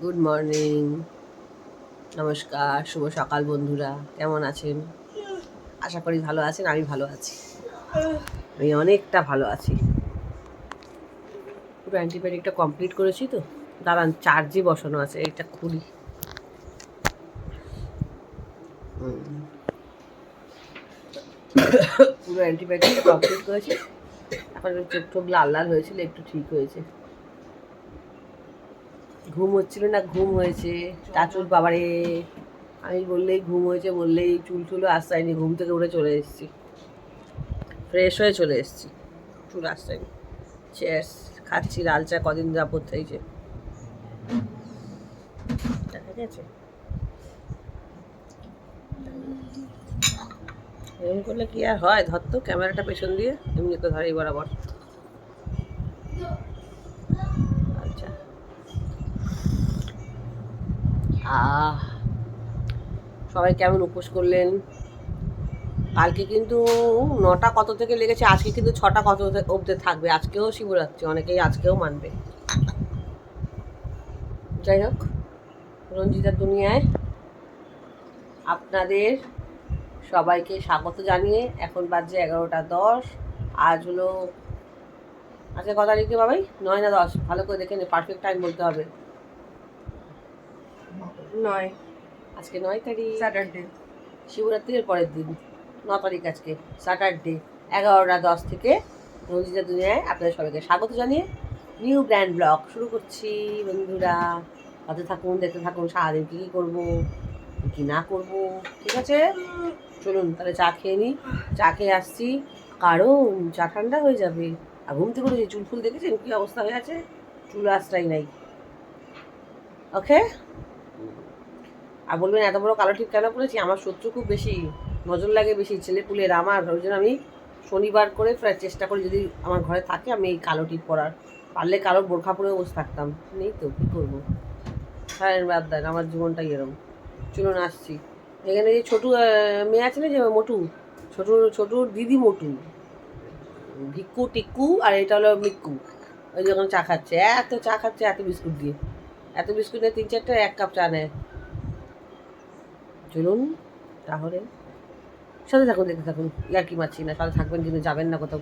Good morning, নমস্কার, শুভ সকাল বন্ধুরা। কেমন আছেন? আশা করি ভালো আছেন। আমি ভালো আছি, আমি অনেকটা ভালো আছি। পুরো অ্যান্টিবায়োটিকটা কমপ্লিট করেছি তো। দাঁড়ান, চার্জে বসানো আছে, এটা খুলি। পুরো অ্যান্টিবায়োটিকটা কমপ্লিট করেছি। এখন চোখ টোক লাল লাল হয়েছিল, একটু ঠিক হয়েছে। ঘুম হচ্ছিল না, ঘুম হয়েছে। চাচুর বাবারে, আমি বললেই ঘুম হয়েছে, বললেই চুল টুলও আসায়নি। ঘুম থেকে উঠে চলে এসেছি, ফ্রেশ হয়ে চলে এসেছি, চুল আসায়নি। চেয়ার্স খাচ্ছি, লাল চা কদিন যাবত হয়েছে, দেখা গেছে। এরকম করলে কি আর হয়? ধর তো ক্যামেরাটা পেছন দিয়ে, এমনি তো ধরেই বরাবর। আচ্ছা, সবাই কেমন উপোস করলেন? কালকে কিন্তু 9টা কত থেকে লেগেছে, আজকে কিন্তু 6টা কত অবধি থাকবে। আজকেও শিবরাত্রি, অনেকেই আজকেও মানবে। যাই হোক, রঞ্জিতার দুনিয়ায় আপনাদের সবাইকে স্বাগত জানিয়ে এখন বাজছে 11টা 10। আজ হলো, আজকে কত তারিখে বাবাই? 9 না 10? ভালো করে দেখে নে, পারফেক্ট টাইম বলতে হবে। 9, আজকে 9 তারিখ, স্যাটারডে। শিবরাত্রির পরের দিন। 9 তারিখ আজকে, স্যাটারডে। 11টা 10 থেকে রঞ্জিতা দুনিয়ায় আপনাদের সবাইকে স্বাগত জানিয়ে নিউ ব্র্যান্ড ব্লগ শুরু করছি। বন্ধুরা সাথে থাকুন, দেখতে থাকুন সারাদিন কী কী করবো, কী না করবো। ঠিক আছে, চলুন তাহলে চা খেয়ে নিই। চা খেয়ে আসছি, কারণ চা ঠান্ডা হয়ে যাবে। আর ঘুম থেকে উঠেছি, চুল ফুল দেখেছেন কী অবস্থা হয়ে আছে? চুল আশ্রয় নাই। ওকে, আর বলবেন এত বড় কালো টিপ কেন পরেছি? আমার শত্রু খুব বেশি, নজর লাগে বেশি ছেলে পুলের আমার। ওই জন্য আমি শনিবার করে প্রায় চেষ্টা করি, যদি আমার ঘরে থাকে আমি এই কালো টিপ পরার। পারলে কালো বোরখা পরেও বসে থাকতাম, নেই তো কী করবো। সারেন বাদ দেন, আমার জীবনটাই এরম। চলুন আসছি। এখানে যে ছোটু মেয়ে আছে না, যে মোটু, ছোটুর দিদি মোটু, ভিক্কু টিক্কু, আর এটা হলো মিক্কু। ওই যখন চা খাচ্ছে, এত চা খাচ্ছে, এত বিস্কুট দিয়ে, এত বিস্কুট দিয়ে 3-4টা 1 কাপ চা নেয়। চলুন তাহলে সাথে থাকুন, দেখতে থাকুন। ইয়ার কি মারছি না, সাথে থাকবেন কিন্তু যাবেন না কোথাও।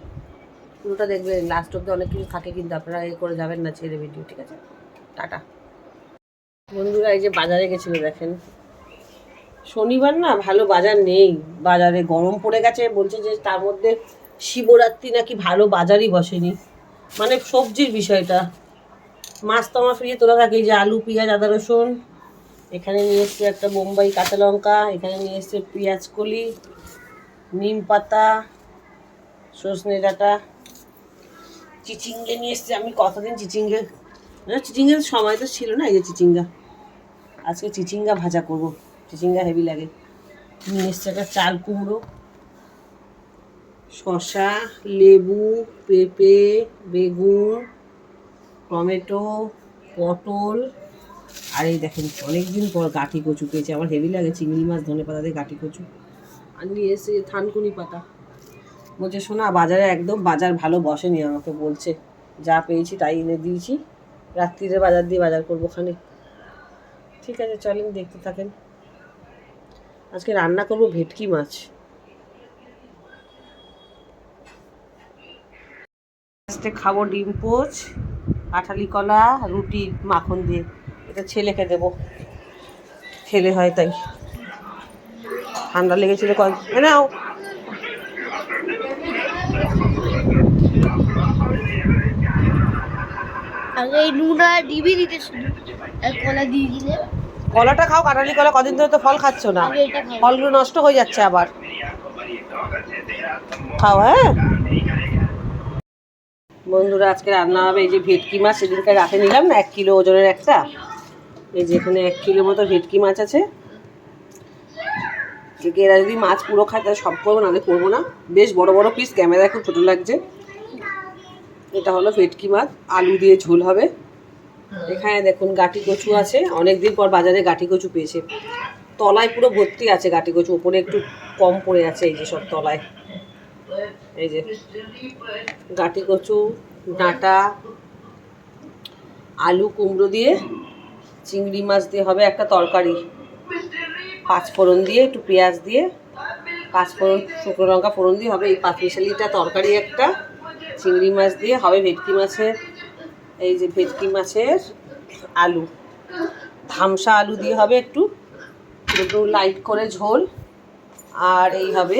পুরোটা দেখবেন, লাস্ট অব্দি অনেক কিছু থাকে, কিন্তু আপনারা এ করে যাবেন না ছেড়ে ভিডিও। ঠিক আছে, টাটা। বন্ধুরা এই যে বাজারে গেছিল, দেখেন শনিবার না, ভালো বাজার নেই। বাজারে গরম পড়ে গেছে, বলছে যে তার মধ্যে শিবরাত্রি নাকি ভালো বাজারই বসেনি। মানে সবজির বিষয়টা, মাছ তো আমার ফ্রিজে তোলা থাকে, এই যে আলু পেঁয়াজ আদা রসুন। এখানে নিয়ে এসছে একটা বোম্বাই কাঁচা লঙ্কা, এখানে নিয়ে এসছে পেঁয়াজ কলি, নিম পাতা, সজনে ডাঁটা, চিচিঙ্গে নিয়ে এসছে। আমি কতদিন চিচিঙ্গের সময় তো ছিল না। এই যে চিচিঙ্গা, আজকে চিচিঙ্গা ভাজা করব, চিচিঙ্গা হেভি লাগে। নিয়ে এসছে একটা চাল কুমড়ো, শসা, লেবু, পেঁপে, বেগুন, টমেটো, পটল। আর এই দেখেন অনেকদিন পর গাঁঠি কচু পেয়েছে, আমার হেভি লাগে চিংড়ি মাছ ধনে পাতা দিয়ে গাঁঠি কচু। আর নিয়ে এসে থানকুনি পাতা। বলছে শোনা বাজারে একদম বাজার ভালো বসেনি, আমাকে বলছে। যা পেয়েছি তাই এনে দিয়েছি, রাত্রিরে বাজার দিয়ে বাজার করবো খানিক। ঠিক আছে চলেন দেখতে থাকেন। আজকে রান্না করবো ভেটকি মাছ। আজকে খাবো ডিম পোচ, কাঁঠালি কলা, রুটি মাখন দিয়ে। এটা ছেলেকে দেবো, ছেলে হয় তাই। ঠান্ডা লেগেছিল নাও। আগে এই নুন আর ডিবি দিতে শুধু, আর কলা দিয়ে দিলে। কলাটা খাও, কাঁঠালি কলা, কদিন ধরে তো ফল খাচ্ছ না, আগে এটা খাও। ফলগুলো নষ্ট হয়ে যাচ্ছে আবার। খাও হ্যাঁ। বন্ধুরা আজকে রান্না হবে এই যে ভেটকি মাছ, সেদিনকে রাতে নিলাম না 1 কিলো ওজনের একটা। এই যে এখানে 1 কিলো মতো ভেটকি মাছ আছে। এরা যদি মাছ পুরো খায় তাহলে সব করবো, নাহলে করবো না। বেশ বড় বড় পিস, ক্যামেরায় খুব ছোটো লাগছে। এটা হলো ভেটকি মাছ, আলু দিয়ে ঝোল হবে। এখানে দেখুন গাঁটি কচু আছে, অনেকদিন পর বাজারে গাঁটি কচু পেয়েছে। তলায় পুরো ভর্তি আছে গাঁটি কচু, ওপরে একটু কম পড়ে আছে। এই যে সব তলায়, এই যে গাঁটি কচু, ডাঁটা, আলু কুমড়ো দিয়ে চিংড়ি মাছ দিয়ে হবে একটা তরকারি, 5 ফোড়ন দিয়ে একটু পেঁয়াজ দিয়ে 5 ফোড়ন শুকনো লঙ্কা ফোড়ন দিয়ে হবে এই 5 মিশালিটা তরকারি একটা। চিংড়ি মাছ দিয়ে হবে ভেটকি মাছের, এই যে ভেটকি মাছের আলু, ধামসা আলু দিয়ে হবে একটু একটু লাইট করে ঝোল। আর এই হবে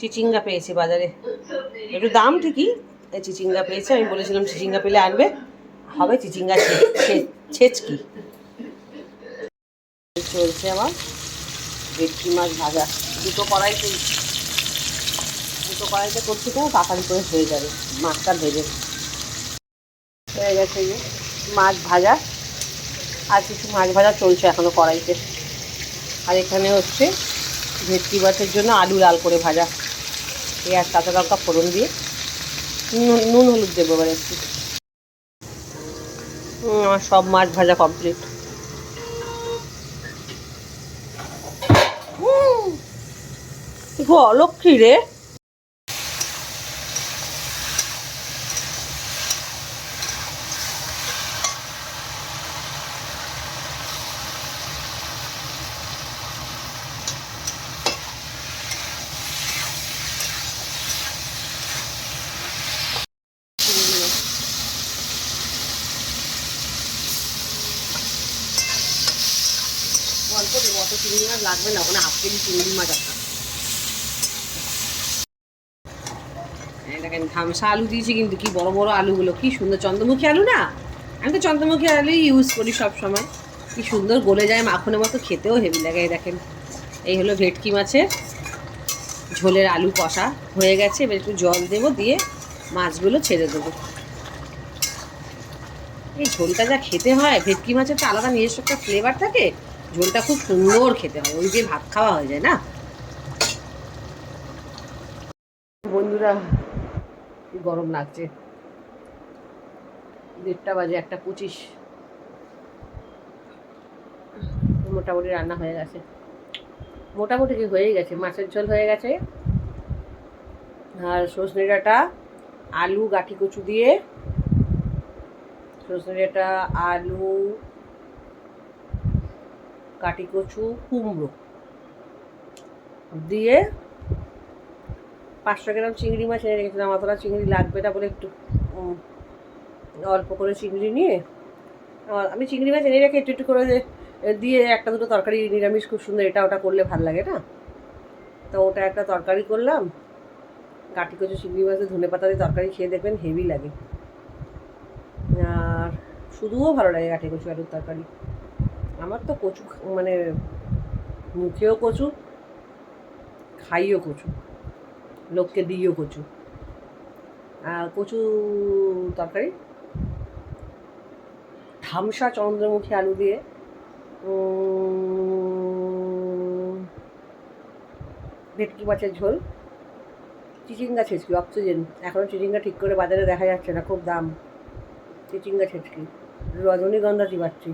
চিচিঙ্গা পেয়েছি বাজারে, একটু দাম ঠিকই, এই চিচিঙ্গা পেয়েছে, আমি বলেছিলাম চিচিঙ্গা পেলে আনবে, হবে চিচিঙ্গা ছেচকি। চলছে আমার ভেটকি মাছ ভাজা, দুটো কড়াইতে করছি তো তাড়াতাড়ি করে হয়ে যাবে, মাছটা ভেজে হয়ে গেছে। মাছ ভাজা আর কিছু মাছ ভাজা চলছে এখনও কড়াইতে। আর এখানে হচ্ছে ভেটকি মাছের জন্য আলু লাল করে ভাজা, পেঁয়াজ কাঁচা লঙ্কা ফোড়ন দিয়ে নুন হলুদ দেবো এবার একটু। আমার সব মাছ ভাজা কমপ্লিট। অলক্ষী রে, অল্প দেবো, অত চিংড়ি মাছ লাগবে না, ওখানে 1/2 কেজি চিংড়ি মাছ আছে। দেখেন ধামসা আলু দিয়েছি কিন্তু কি বড় বড় আলুগুলো, কি সুন্দর চন্দ্রমুখী আলু না, আমি তো চন্দ্রমুখী আলুই ইউজ করি সব সময়, কি সুন্দর গলে যায় মাখনের মতো, খেতেও হেভি লাগে। দেখেন এই হলো ভেটকি মাছের ঝোলের আলু কষা হয়ে গেছে, এবার একটু জল দেবো, দিয়ে মাছগুলো ছেড়ে দেবো। এই ঝোলটা যা খেতে হয়, ভেটকি মাছের তো আলাদা নিজস্ব একটা ফ্লেভার থাকে, ঝোলটা খুব সুন্দর খেতে হয়, ওই যে ভাত খাওয়া হয়ে যায় না বন্ধুরা। কি গরম লাগছে, 1:30 বাজে, 1:25, মোটামুটি রান্না হয়ে গেছে, মোটামুটি কি হয়েই গেছে। মাছের ঝোল হয়ে গেছে, আর সজনে ডাঁটা আলু গাঠি কচু দিয়ে, সজনে ডাঁটা আলু কাটি কচু কুমড়ো দিয়ে 500 গ্রাম চিংড়ি মাছ এনে রেখেছিলাম, অতটা চিংড়ি লাগবে না বলে একটু অল্প করে চিংড়ি নিয়ে, আমি চিংড়ি মাছ এনে রেখে একটু একটু করে দিয়ে একটা দুটো তরকারি নিরামিষ খুব সুন্দর এটা ওটা করলে ভালো লাগে না, তো ওটা একটা তরকারি করলাম। কাটি কচু চিংড়ি মাছের ধনে পাতা দিয়ে তরকারি খেয়ে দেখবেন হেভি লাগে, আর শুধুও ভালো লাগে কাটি কচু আলুর তরকারি। আমার তো কচু মানে মুখেও কচু, খাইও কচু, লোককে দিইও কচু, কচু তরকারি ধামসা চন্দ্রমুখী আলু দিয়ে, ভেটকি মাছের ঝোল, চিচিঙ্গা ছেচকি, অক্সিজেন, এখনও চিচিঙ্গা ঠিক করে বাজারে দেখা যাচ্ছে না, খুব দাম। চিচিঙ্গা ছেচকি, রজনীগন্ধা চিবাচ্ছি,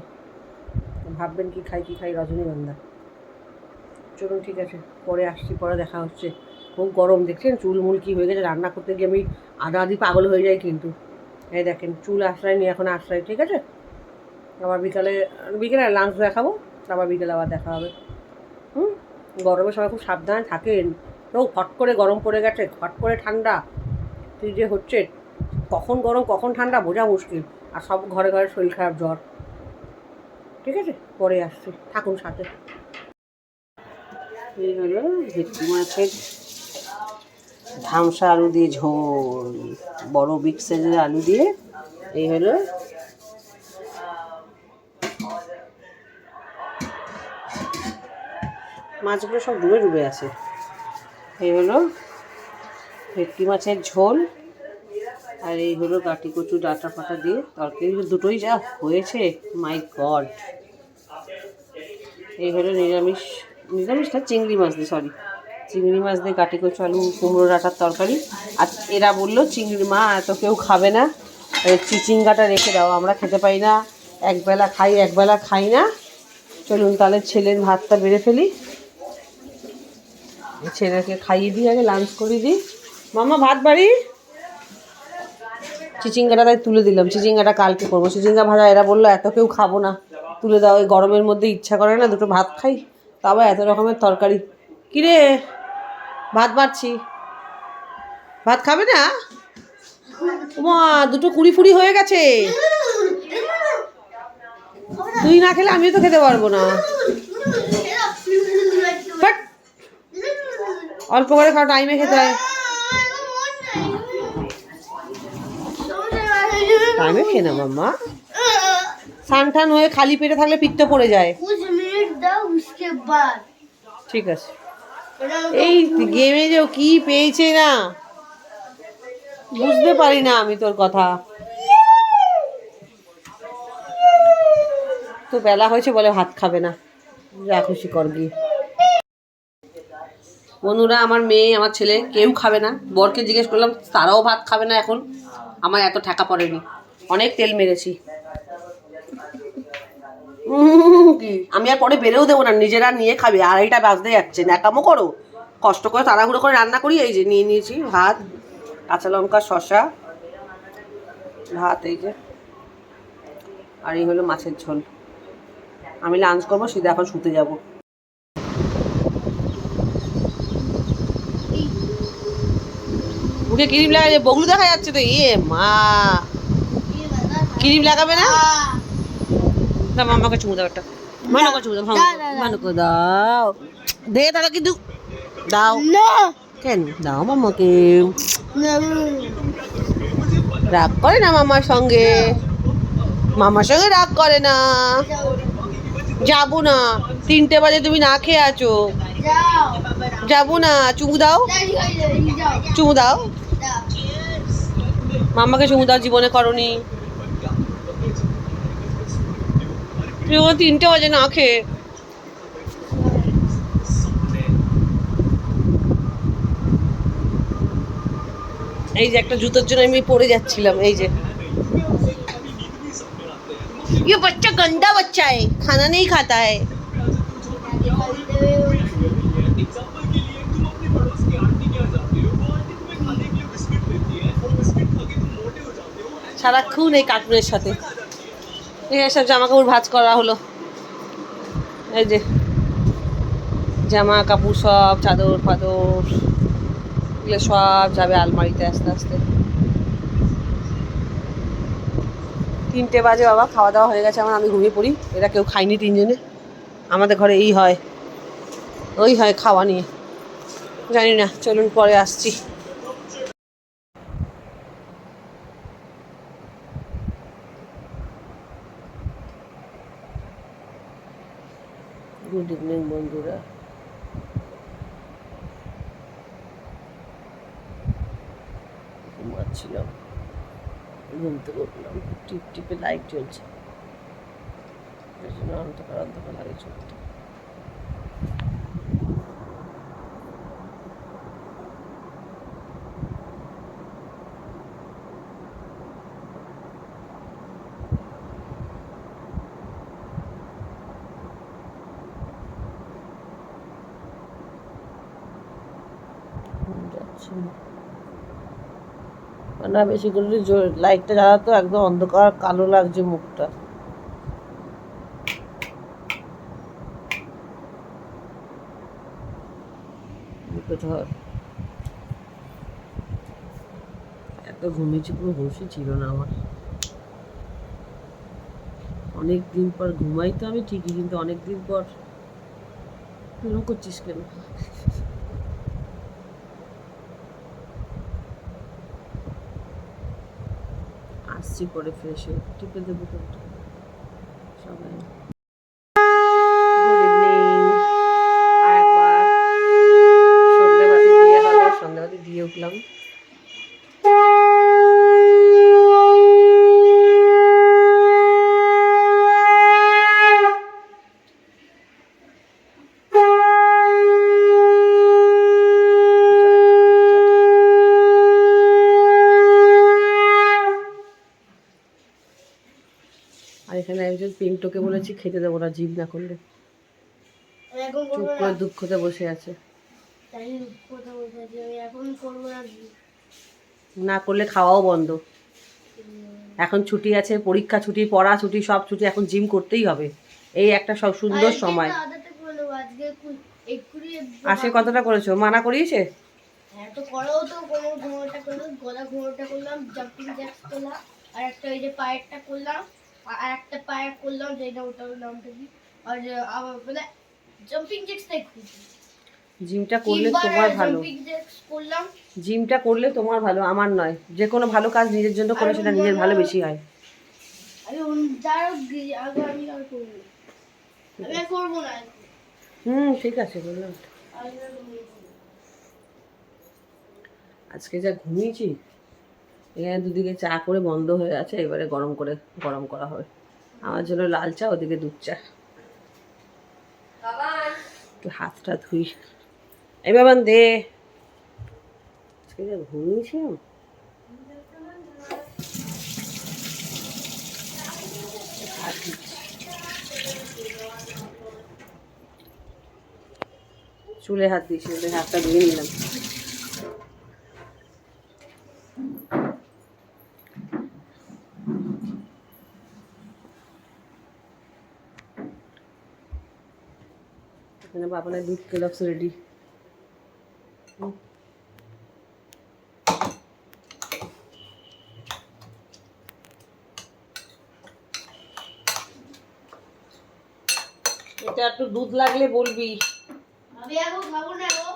ভাববেন কি খাই রজনীগন্ধা। চলুন ঠিক আছে, পরে আসছি, পরে দেখা হচ্ছে। খুব গরম দেখছেন, চুলমুল কী হয়ে গেছে, রান্না করতে গিয়ে আমি আধা আধি পাগল হয়ে যাই কিন্তু। এই দেখেন চুল আশ্রয় নিয়ে এখন আশ্রয়, ঠিক আছে। আবার বিকালে লাঞ্চ দেখাবো, আবার বিকেলে আবার দেখা হবে। গরমের সময় খুব সাবধানে থাকেন, তো ফট করে গরম পড়ে গেছে, ফট করে ঠান্ডা, কী যে হচ্ছে, কখন গরম কখন ঠান্ডা বোঝা মুশকিল, আর সব ঘরে ঘরে শরীর খারাপ জ্বর। ঠিক আছে, পরে আসছি, থাকুন সাথে। এই হলো ভেটকি মাছের ধামসা আলু দিয়ে ঝোল, বড় বিগ সাইজের আলু দিয়ে। এই হলো মাছগুলো সব ডুবে ডুবে আছে। এই হলো ভেটকি মাছের ঝোল, আর এই হলো গাটি কচু ডাঁটা ফাটা দিয়ে তরকারি, দুটোই যা হয়েছে মাই গড। এই হলো নিরামিষটা চিংড়ি মাছ দিয়ে, চিংড়ি মাছ দিয়ে গাটি কচু আলু কুমড়ো ডাঁটার তরকারি। আর এরা বললো চিংড়ি মা এত কেউ খাবে না, চিচিঙ্গাটা রেখে দাও, আমরা খেতে পাই না, একবেলা খাই একবেলা খাই না। চলুন তাহলে ছেলের ভাতটা বেড়ে ফেলি, ছেলেকে খাইয়ে দিই, আগে লাঞ্চ করে দিই। মামা ভাত বাড়ি, চিচিঙ্গাটা তাই তুলে দিলাম, চিচিঙ্গাটা কালকে করবো। চিচিঙ্গা ভাজা এরা বললো এত কেউ খাবো না, তুলে দাও। এই গরমের মধ্যে ইচ্ছা করে না দুটো ভাত খাই, তা আবার এত রকমের তরকারি। কিরে ভাত বাড়ছি, ভাত খাবে না? মা দুটো কুড়ি ফুড়ি হয়ে গেছে, তুই না খেলে আমিও তো খেতে পারবো না। বাট, অল্প করে খাওয়া, টাইমে খেতে হয়। টাইমে খেয়ে না মাম্মা, স্নান টান হয়ে খালি পেটে থাকলে পিত্ত পড়ে যায়। ঠিক আছে। এই গেমে যে ও কি পেয়েছে না বুঝতে পারি না আমি তোর কথা। তো বেলা হয়েছে বলে ভাত খাবে না, যা খুশি কর গিয়ে। বন্ধুরা, আমার মেয়ে আমার ছেলে কেউ খাবে না। বরকে জিজ্ঞেস করলাম, তারাও ভাত খাবে না এখন। আমার এত ঠেকা পড়েনি, অনেক তেল মেরেছি। আমি আর পরে বেরেও দেবো না, নিজেরা নিয়ে খাবে। আড়াইটা বাজতে যাচ্ছে, ন্যাকামো করো। কষ্ট করে তাড়াহুড়ো করে রান্না করি। এই যে নিয়ে নিয়েছি ভাত, কাঁচা লঙ্কা, শসা, ভাত, এই যে, আর এই হলো মাছের ঝোল। আমি লাঞ্চ করবো, সিধা এখন শুতে যাব। মুখে ক্রিম লাগাই, বগলু দেখা যাচ্ছে তো। ইয়ে মা, ক্রিম লাগাবে না? দাও মামাকে চুমু দাও একটা, মানুকে চুমু দাও, মানুকে দাও। দে তাহলে কিন্তু দাও। কেন দাও মামাকে? রাগ করে না মামার সঙ্গে, মামার সঙ্গে রাগ করে না। যাবো না, 3টে বাজে তুমি না খেয়ে আছো। যাবো না, চুমু দাও, চুমু দাও। মামাকে চুমু দাও, জীবনে করনি। 3টে বাজে না খেয়ে। এই যে একটা জুতোর জন্য আমি পরে যাচ্ছিলাম, এই যে। ये बच्चा गंदा बच्चा है, खाना नहीं खाता है। সারাক্ষণ এই কার্টুনের সাথে। এইসব জামা কাপড় ভাঁজ করা হলো, এই যে জামা কাপড় সব, চাদর ফাদর, এগুলো সব যাবে আলমারিতে আস্তে আস্তে। 3টে বাজে বাবা, খাওয়া দাওয়া হয়ে গেছে আমার, আমি ঘুমিয়ে পড়ি। এরা কেউ খায়নি, 3জনে। আমাদের ঘরে এই হয় ওই হয় খাওয়া নিয়ে, জানি না। চলুন পরে আসছি। গুড ইভিনিং বন্ধুরা। ঘুমাচ্ছিলাম, ঘুম থেকে উঠলাম, টিপ টিপে লাইট জ্বলছে, এই জন্য অন্ধকার অন্ধকার লাগে চলতে। না বেশি করে লাইটটা জ্বালাতো, একদম অন্ধকার কালো লাগছে মুখটা। ধর এত ঘুমিয়েছি, পুরো হুঁশই ছিল না আমার। অনেক দিন পর ঘুমাই তো আমি ঠিকই, কিন্তু অনেক দিন পর। এরকম করছিস কেন? আসছি পরে ফ্রেশ হয়ে, টিপে দেবো কোনটা সবাই। Good evening. আরেকবার সন্ধ্যাবাতি দিয়ে হলো, সন্ধ্যাবাতি দিয়ে উঠলাম। আর এখানে একজন পিন্টুকে বলেছি খেতে দেবো না, জিভ না করলে। চুপ করে দুঃখতে বসে আছে, না করলে খাওয়াও বন্ধ। এখন ছুটি আছে, পরীক্ষা ছুটি, পড়া ছুটি, সব ছুটি, এখন জিম করতেই হবে। এই একটা সব সুন্দর সময়। আজকে কতটা করেছো? মানা করিয়েছে? হ্যাঁ তো করো তো, কোনো ঘুমোটা করলাম, গলা ঘুমোটা করলাম, জাম্পিং জ্যাক্স করলাম, আর একটা ওই যে পায়েরটা করলাম, আর একটা পায়ের করলাম যেটা ওটার নামটা কি, আর আবার মানে জাম্পিং জ্যাক্সটা একটু জিমটা করলে তোমার ভালো, জাম্পিং জ্যাক্স করলাম। জিমটা করলে তোমার ভালো, আমার নয়। যে কোনো ভালো কাজ নিজের জন্য করে সেটা নিজের ভালো বেশি হয়। আমি আগে আমি আর করবো না, আমি আর করবো না। ঠিক আছে, বললাম। আজকে যা ঘুমিয়েছি, এখানে দুদিকে চা করে বন্ধ হয়ে আছে, এবারে গরম করা হবে। আমার জন্য লাল চা, ওদিকে দুধ চা। একটু হাতটা ধুই। এই বাবান দে। আজকে যা ঘুমিয়েছিলাম। চুলে হাত দিয়েছি, হাতটা ধুয়ে নিলাম। এখানে বাবানের দুধ কেলক্স রেডি। এটা একটু দুধ লাগলে বলবি। আমি এখন খাবো না গো,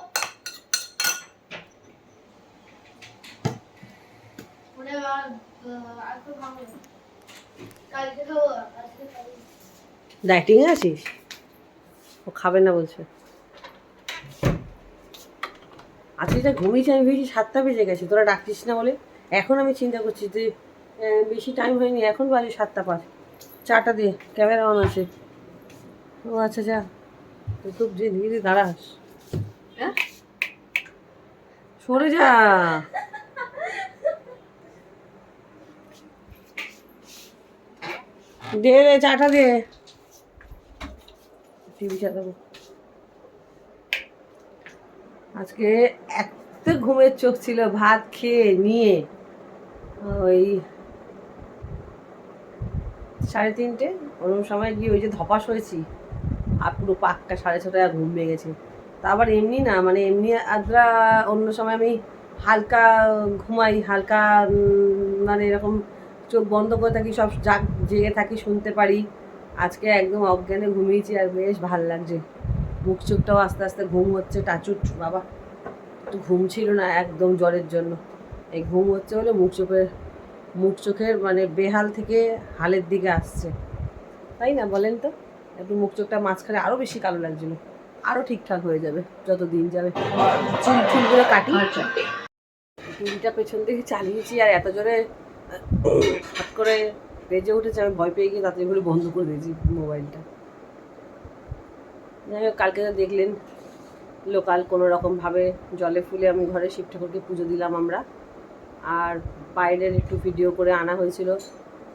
ওটা আর তো খাবো না, কালকে খাবো, আজকে খাবো। ডায়েটিং এ আছিস? ও খাবে না বলছে। আজকে যা ঘুমিয়েছি, আমি ভেবেছি 7টা বেজে গেছে, তোরা ডাকছিস না বলে। এখন আমি চিন্তা করছি যে বেশি টাইম হয়নি, এখন বাজে 7টা 5। চাটা দিয়ে ক্যামেরা অন আছে। ও আচ্ছা, যা তুই খুব যে ধীরে দাঁড়াস। হ্যাঁ, সরে যা। দে রে চাটা দে। টিভি চালাবো। আজকে এত ঘুমের চোখ ছিল, ভাত খেয়ে নিয়ে ওই 3:30 ওরকম সময় গিয়ে ওই যে ধপাস হয়েছি, আর পুরো পাক্কা 6:30 ঘুম পেয়ে গেছে। তা আবার এমনি না, মানে এমনি আদ্রা অন্য সময় আমি হালকা ঘুমাই, হালকা মানে এরকম চোখ বন্ধ করে থাকি, সব জেগে থাকি, শুনতে পারি। আজকে একদম অজ্ঞানে ঘুমিয়েছি, আর বেশ ভাল লাগছে। মুখ চোখটাও আস্তে আস্তে ঘুম হচ্ছে। টাচুট বাবা, একটু ঘুম ছিল না একদম জ্বরের জন্য। এই ঘুম হচ্ছে বলে মুখ চোখের মানে বেহাল থেকে হালের দিকে আসছে, তাই না বলেন তো? একটু মুখ চোখটা মাঝখানে আরও বেশি কালো লাগছিল। আরও ঠিকঠাক হয়ে যাবে যত দিন যাবে। চুলগুলো কাটি। টিভিটা পেছন থেকে চালিয়েছি, আর এত জোরে হট করে বেজে উঠেছে, আমি ভয় পেয়ে গিয়ে তাড়াতাড়ি করে বন্ধ করে দিয়েছি মোবাইলটা। যাই হোক, কালকে তো দেখলেন লোকাল কোনো রকমভাবে জলে ফুলে আমি ঘরে শিব ঠাকুরকে পুজো দিলাম আমরা। আর বাইরের একটু ভিডিও করে আনা হয়েছিল।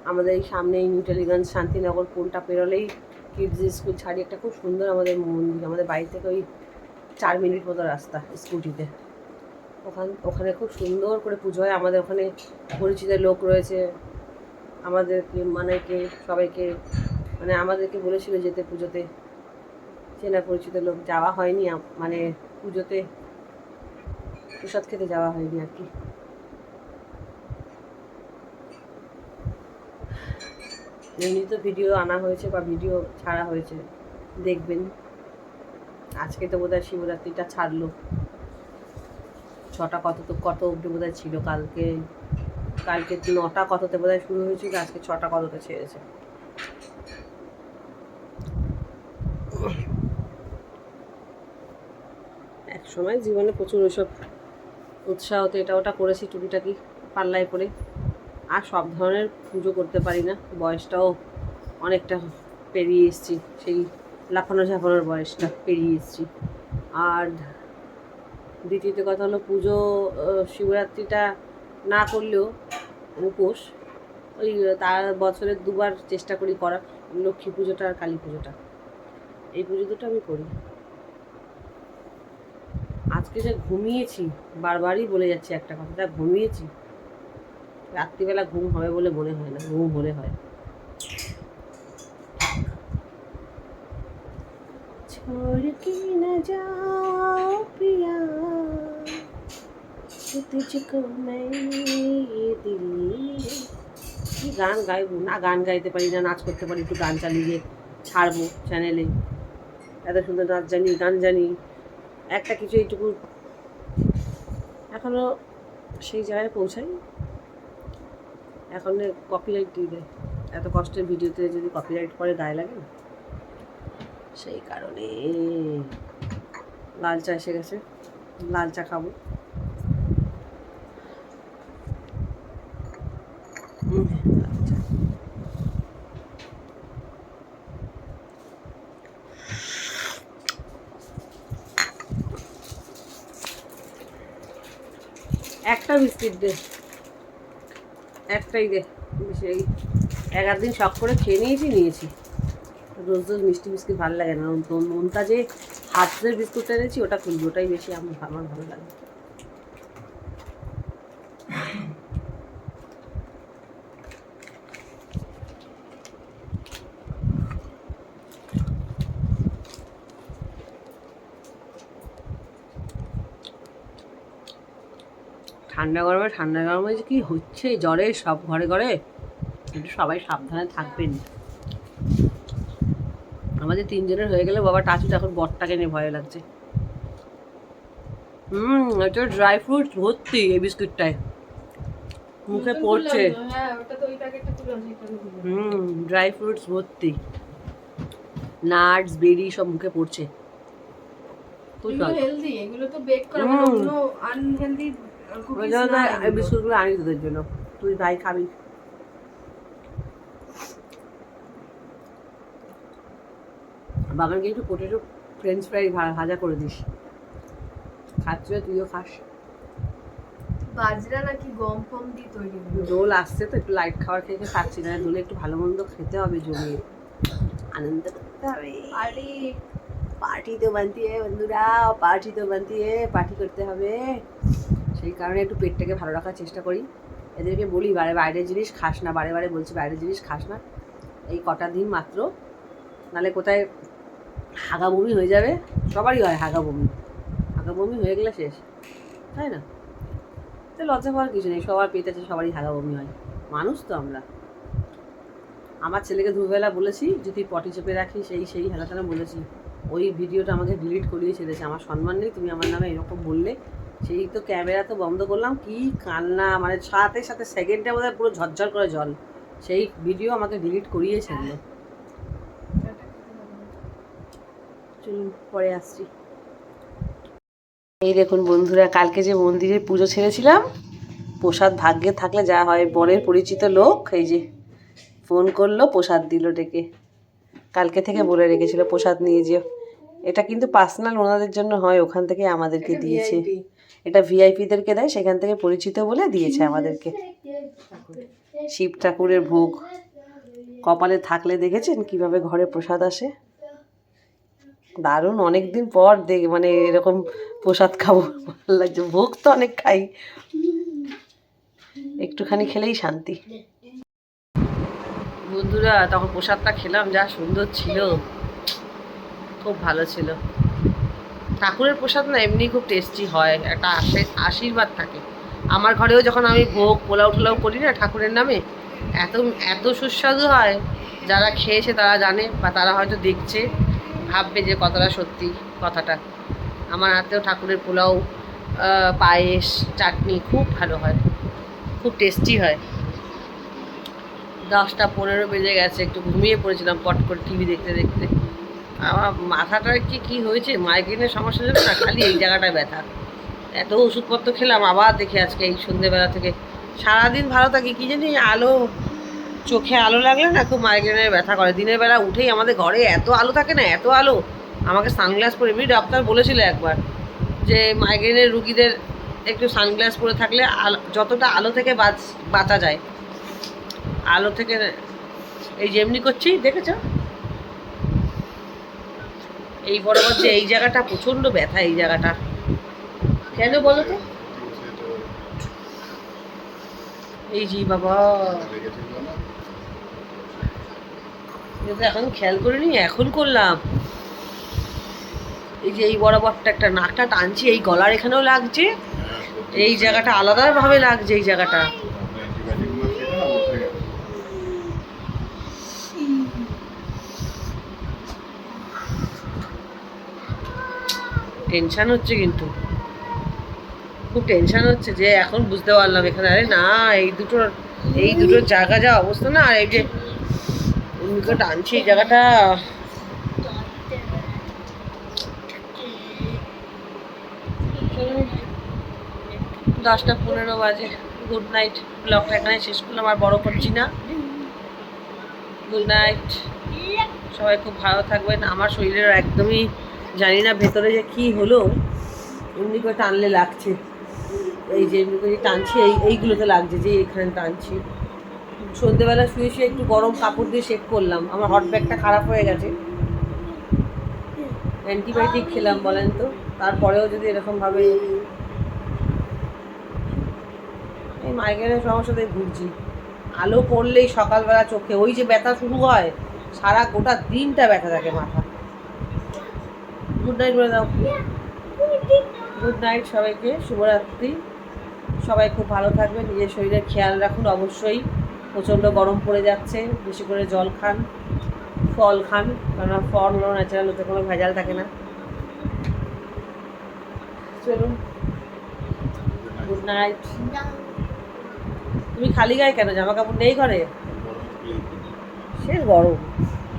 আমাদের এই সামনেই নিউটালিগঞ্জ শান্তিনগর পুলটা পেরোলেই কিডস স্কুল ছাড়ি একটা খুব সুন্দর আমাদের মন্দির, আমাদের বাড়ি থেকে ওই 4 মিনিট মতো রাস্তা স্কুটিতে। ওখানে খুব সুন্দর করে পুজো হয়। আমাদের ওখানে পরিচিত লোক রয়েছে, আমাদেরকে মানে সবাইকে মানে আমাদেরকে বলেছিল যেতে পুজোতে। চেনা পরিচিত লোক, যাওয়া হয়নি, মানে পুজোতে প্রসাদ খেতে যাওয়া হয়নি আর কি। এমনি তো ভিডিও আনা হয়েছে বা ভিডিও ছাড়া হয়েছে, দেখবেন। আজকে তো বোধহয় শিবরাত্রিটা ছাড়লো। 6টা কত অবধি বোধহয় ছিল। কালকে 9টা কততে বোধহয় শুরু হয়েছিল, আজকে 6টা কততে ছেড়েছে। এক সময় জীবনে প্রচুর ওইসব উৎসাহতে এটা ওটা করেছি, টুকিটাকি পাল্লায় পড়ে। আর সব ধরনের পুজো করতে পারি না, বয়সটাও অনেকটা পেরিয়ে এসেছি, সেই লাফানো ঝাঁপানোর বয়সটা পেরিয়ে এসেছি। আর দ্বিতীয়ত কথা হলো, পুজো শিবরাত্রিটা না করলেও উপোস ওই তার বছরের 2বার চেষ্টা করি করার, লক্ষ্মী পুজোটা আর কালী পুজোটা। এই পুজো দুটো আমি করি। আজকে যা ঘুমিয়েছি, বারবারই বলে যাচ্ছি একটা কথা, যা ঘুমিয়েছি, রাত্রিবেলা ঘুম হবে বলে মনে হয় না, ঘুম হলে হয়। छोड़ के न जाओ पिया तुझको मैं ये दिल কি গান গাইবো না, গান গাইতে পারি না, নাচ করতে পারি, একটু গান চালিয়ে ছাড়বো চ্যানেলে। এত সুন্দর নাচ জানি, গান জানি, একটা কিছু এইটুকু এখনো সেই জায়গায় পৌঁছাই। এখন কপিরাইট দিয়ে দেয়, এত কষ্টের ভিডিওতে যদি কপিরাইট করে গায়ে লাগে না, সেই কারণে। লাল চা এসে গেছে, লাল চা খাবো। একটা বিস্কিট দে, একটাই দে, সেই 11 দিন শখ করে খেয়ে নিয়েছি। রোজ রোজ মিষ্টি বিস্কিট ভালো লাগে না। নোনতা যে হাতের বিস্কুটটা এনেছি ওটা খুলবি, ওটাই বেশি আমার ভালো লাগে। ঠান্ডা গরমে যে কি হচ্ছে, জ্বরে সব ঘরে ঘরে, একটু সবাই সাবধানে থাকবেন। আমাদের 3 জনের হয়ে গেলে বাবা টাচুট এখন বরটাকে নিয়ে ভয় লাগছে। এটা ড্রাই ফ্রুট ভর্তি এই বিস্কুটটায়, মুখে পড়ছে। ড্রাই ফ্রুটস ভর্তি, নাটস বেরি সব মুখে পড়ছে। এগুলো তো বেক করা অন্য আনহেলদি এই বিস্কুটগুলো আনি তোদের জন্য, তুই ভাই খাবি। বাগানকে একটু পোটেটো ফ্রেঞ্চ ফ্রাই ভাজা করে দিস, খাচ্ছিস তুইও খাস। বাজরা নাকি গম ফম দিয়ে তৈরি, দোল আসছে তো একটু লাইট খাবার খেয়ে খাচ্ছি না, দোলে একটু ভালো মন্দ খেতে হবে, জমিয়ে আনন্দ করতে হবে। পার্টি তো বানতি বন্ধুরা, পার্টি তো বানতি, পার্টি করতে হবে। সেই কারণে একটু পেটটাকে ভালো রাখার চেষ্টা করি। এদেরকে বলি বাইরের জিনিস খাস না, বারে বলছি বাইরের জিনিস খাস না, এই কটা দিন মাত্র, নাহলে কোথায় হাগা বমি হয়ে যাবে। সবারই হয় হাগা বমি হয়ে গেলে শেষ, তাই না? তো লজ্জা পাওয়ার কিছু নেই, সবার পেট আছে, সবারই হাগা বমি হয়, মানুষ তো আমরা। আমার ছেলেকে দুবেলা বলেছি যদি পটি চেপে রাখি, সেই হেলাটানা বলেছি, ওই ভিডিওটা আমাকে ডিলিট করিয়ে ছেড়েছে। আমার সম্মান নেই, তুমি আমার নামে এরকম বললে। সেই তো ক্যামেরা তো বন্ধ করলাম, কি কান্না, মানে সাথে সেকেন্ডে বোধহয় পুরো ঝরঝর করে জল, সেই ভিডিও আমাকে ডিলিট করিয়ে ছেড়লো। চলুন পরে আসছি। এই দেখুন বন্ধুরা, কালকে যে মন্দিরে পুজো ছেড়েছিলাম, প্রসাদ ভাগ্যে থাকলে যা হয়, বরের পরিচিত লোক এই যে ফোন করলো, প্রসাদ দিল ডেকে, কালকে থেকে বলে রেখেছিল প্রসাদ নিয়ে যেও। এটা কিন্তু পার্সোনাল ওনাদের জন্য হয়, ওখান থেকে আমাদেরকে দিয়েছে। এটা ভিআইপিদেরকে দেয়, সেখান থেকে পরিচিত বলে দিয়েছে আমাদেরকে। শিব ঠাকুরের ভোগ কপালে থাকলে দেখেছেন কিভাবে ঘরে প্রসাদ আসে, দারুণ। অনেকদিন পর মানে এরকম প্রসাদ খাবো, ভালো লাগছে। ভোগ তো অনেক খাই, একটুখানি খেলেই শান্তি। বন্ধুরা তখন প্রসাদটা খেলাম, যা সুন্দর ছিল, খুব ভালো ছিল। ঠাকুরের প্রসাদ না এমনি খুব টেস্টি হয়, একটা আশীর্বাদ থাকে। আমার ঘরেও যখন আমি ভোগ পোলাও টোলাও করি না ঠাকুরের নামে, এত সুস্বাদু হয়, যারা খেয়েছে তারা জানে, বা তারা হয়তো দেখছে, ভাববে যে কতটা সত্যি কথাটা। আমার হাতেও ঠাকুরের পোলাও, পায়েস, চাটনি খুব ভালো হয়, খুব টেস্টি হয়। 10টা 15 বেজে গেছে, একটু ঘুমিয়ে পড়েছিলাম পট করে টিভি দেখতে দেখতে। আমার মাথাটার কি হয়েছে, মাইগ্রেনের সমস্যা ছিল না, খালি এই জায়গাটায় ব্যথা। এত ওষুধপত্র খেলাম, আবার দেখে আজকে এই সন্ধ্যেবেলা থেকে সারাদিন ভালো থাকি, কি জানি চোখে আলো লাগলে না খুব মাইগ্রেনের ব্যথা করে। দিনের বেলা উঠেই আমাদের ঘরে এত আলো থাকে না, এত আলো, আমাকে সানগ্লাস পরে, এমনি ডাক্তার বলেছিল একবার যে মাইগ্রেনের রুগীদের একটু সানগ্লাস পরে থাকলে যতটা আলো থেকে বাঁচা যায়। আলো থেকে এই যেমনি করছি দেখেছ, এই বরাবর যে এই জায়গাটা প্রচণ্ড ব্যথা, এই জায়গাটা কেন বলো তো? এই যে বাবা, এটা তো এখন খেয়াল করিনি, এখন করলাম। এই যে এই বরাবরটা একটা নাকটা টানছি, এই গলার এখানেও লাগছে, এই জায়গাটা আলাদাভাবে লাগছে, এই জায়গাটা। টেনশন হচ্ছে, কিন্তু খুব টেনশন হচ্ছে যে এখন বুঝতে পারলাম এখানে, আরে না, এই দুটোর জায়গা যা অবস্থা না, আর এই যে টানছি এই জায়গাটা। 10টা 15 বাজে। গুড নাইট, ব্লগটা এখানে শেষ করলাম, আর বড় করছি না। গুড নাইট, সবাই খুব ভালো থাকবেন। আমার শরীরের একদমই জানি না ভেতরে যে কি হলো, এমনি করে টানলে লাগছে, এই যে এমনি করে টানছি, এইগুলোতে লাগছে, যে এখানে টানছি। সন্ধ্যেবেলা শুয়ে শুয়ে একটু গরম কাপড় দিয়ে শেক করলাম, আমার হট ব্যাগটা খারাপ হয়ে গেছে, অ্যান্টিবায়োটিক খেলাম বলেন তো, তারপরেও যদি এরকমভাবে এই মাইগ্রেনের সমস্যাতে ভুগছি। আলো পড়লেই সকালবেলা চোখে ওই যে ব্যথা শুরু হয়, সারা গোটা দিনটা ব্যথা থাকে মাথা। গুড নাইট বলে দাও। গুড নাইট সবাইকে, শুভরাত্রি। সবাই খুব ভালো থাকবেন, নিজের শরীরের খেয়াল রাখুন অবশ্যই। প্রচণ্ড গরম পড়ে যাচ্ছে, বেশি করে জল খান, ফল খান, কেননা ফল হলো ন্যাচারাল, ওতে কোনো ভেজাল থাকে না। চলুন, গুড নাইট। তুমি খালি গায়ে কেন, জামা কাপড় নেই ঘরে? সে গরম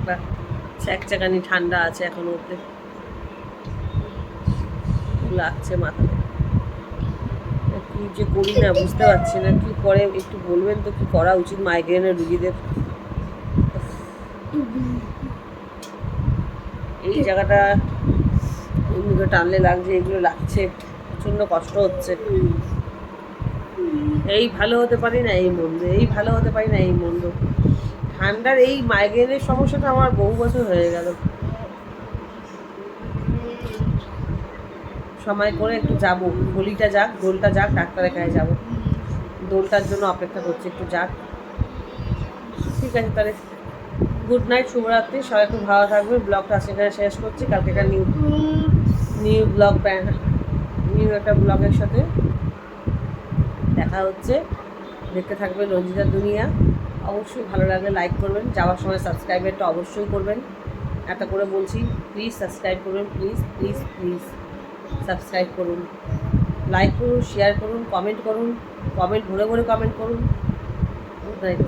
না, চ্যাকচাকানি ঠান্ডা আছে এখন, ওতে লাগছে মাথাতে। কি যে করি না বুঝতে পারছি না, কি করে একটু বলবেন তো, কি করা উচিত মাইগ্রেনের রুগীদের? এই জায়গাটা এমনি টানলে লাগছে, এগুলো লাগছে, প্রচণ্ড কষ্ট হচ্ছে। এই ভালো হতে পারি না, এই মন্দ, এই ভালো হতে পারি না, এই মন্দ। ঠান্ডার এই মাইগ্রেনের সমস্যাটা আমার বহু বছর হয়ে গেল। সময় করে একটু যাবো, হোলিটা যাক, দোলটা যাক, ডাক্তারের কাছে যাবো, দোলটার জন্য অপেক্ষা করছি, একটু যাক। ঠিক আছে তাহলে, গুড নাইট, শুভরাত্রি, সবাই খুব ভালো থাকবে। ব্লগটা সেখানে শেষ করছি, কালকে একটা নিউ ব্লগ, নিউ একটা ব্লগের সাথে দেখা হচ্ছে। দেখতে থাকবেন রঞ্জিতার দুনিয়া। অবশ্যই ভালো লাগলে লাইক করবেন, যাওয়ার সময় সাবস্ক্রাইবারটা অবশ্যই করবেন, এত করে বলছি, প্লিজ সাবস্ক্রাইব করবেন, প্লিজ প্লিজ প্লিজ সাবস্ক্রাইব করুন, লাইক করুন, শেয়ার করুন, কমেন্ট করুন, কমেন্ট ভরে ভরে কমেন্ট করুন। Good night.